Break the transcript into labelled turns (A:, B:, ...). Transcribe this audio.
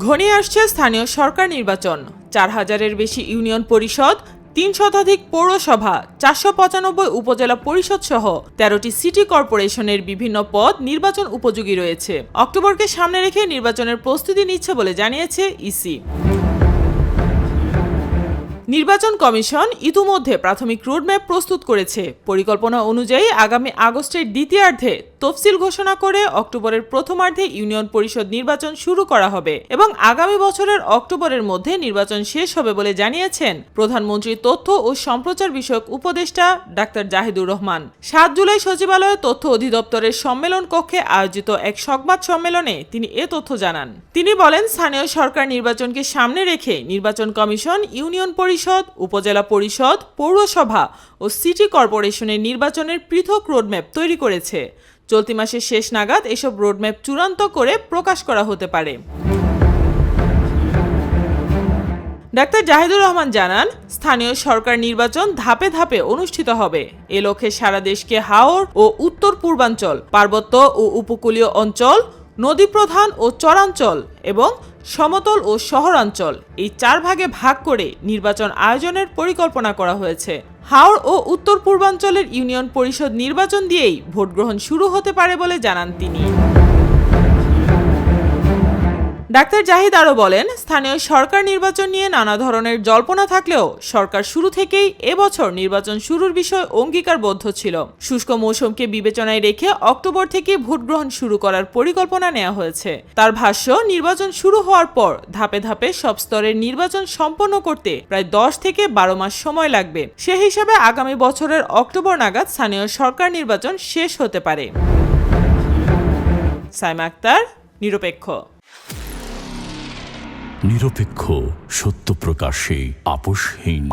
A: ঘনিয়ে আসছে স্থানীয় সরকার নির্বাচন। ৪,০০০-এর বেশি ইউনিয়ন পরিষদ, ৩ শতাধিক পৌরসভা, ৪৯৫ উপজেলা পরিষদ সহ ১৩টি সিটি কর্পোরেশনের বিভিন্ন পদ নির্বাচন উপযোগী রয়েছে। অক্টোবরকে সামনে রেখে নির্বাচনের প্রস্তুতি নিচ্ছে বলে জানিয়েছে ইসি। নির্বাচন কমিশন ইতিমধ্যে প্রাথমিক রোডম্যাপ প্রস্তুত করেছে। পরিকল্পনা অনুযায়ী আগামী আগস্টের দ্বিতীয়ার্ধে তফসিল ঘোষণা করে অক্টোবরের প্রথমার্ধে ইউনিয়ন পরিষদ নির্বাচন শুরু করা হবে এবং আগামী বছরের অক্টোবরের মধ্যে নির্বাচন শেষ হবে বলে জানিয়েছেন প্রধানমন্ত্রীর তথ্য ও সম্প্রচার বিষয়ক উপদেষ্টা ডাক্তার জাহিদুর রহমান। ৭ জুলাই সচিবালয়ে তথ্য অধিদপ্তরের সম্মেলন কক্ষে আয়োজিত এক সংবাদ সম্মেলনে তিনি এ তথ্য জানান। তিনি বলেন, স্থানীয় সরকার নির্বাচনকে সামনে রেখে নির্বাচন কমিশন ইউনিয়ন পরিষদ, উপজেলা পরিষদ, পৌরসভা ও সিটি কর্পোরেশনের নির্বাচনের পৃথক রোডম্যাপ তৈরি করেছে। চলতি মাসের শেষ নাগাদ এসব রোডম্যাপ চূড়ান্ত করে প্রকাশ করা হতে পারে। ডাক্তার জাহিদুর রহমান জানান, স্থানীয় সরকার নির্বাচন ধাপে ধাপে অনুষ্ঠিত হবে। এ লক্ষ্যে সারা দেশকে হাওর ও উত্তর পূর্বাঞ্চল, পার্বত্য ও উপকূলীয় অঞ্চল, নদীপ্রধান ও চরাঞ্চল এবং সমতল ও শহরাঞ্চল এই ৪ ভাগে ভাগ করে নির্বাচন আয়োজনের পরিকল্পনা করা হয়েছে। হাওড় ও উত্তর পূর্বাঞ্চলের ইউনিয়ন পরিষদ নির্বাচন দিয়েই ভোট গ্রহণ শুরু হতে পারে বলে জানান তিনি। ডাক্তার জাহিদ আরও বলেন, স্থানীয় সরকার নির্বাচন নিয়ে নানা ধরনের জল্পনা থাকলেও সরকার শুরু থেকেই এবছর নির্বাচন শুরুর বিষয়ে অঙ্গীকারবদ্ধ ছিল। শুষ্ক মৌসুমকে বিবেচনায় রেখে অক্টোবর থেকে ভোট গ্রহণ শুরু করার পরিকল্পনা নেওয়া হয়েছে। তার ভাষ্য, নির্বাচন শুরু হওয়ার পর ধাপে ধাপে সব স্তরের নির্বাচন সম্পন্ন করতে প্রায় ১০ থেকে ১২ মাস সময় লাগবে। সে হিসাবে আগামী বছরের অক্টোবর নাগাদ স্থানীয় সরকার নির্বাচন শেষ হতে পারে। সাইমা আক্তার, নিরপেক্ষ।
B: নিরপেক্ষ, সত্য প্রকাশে আপোষহীন।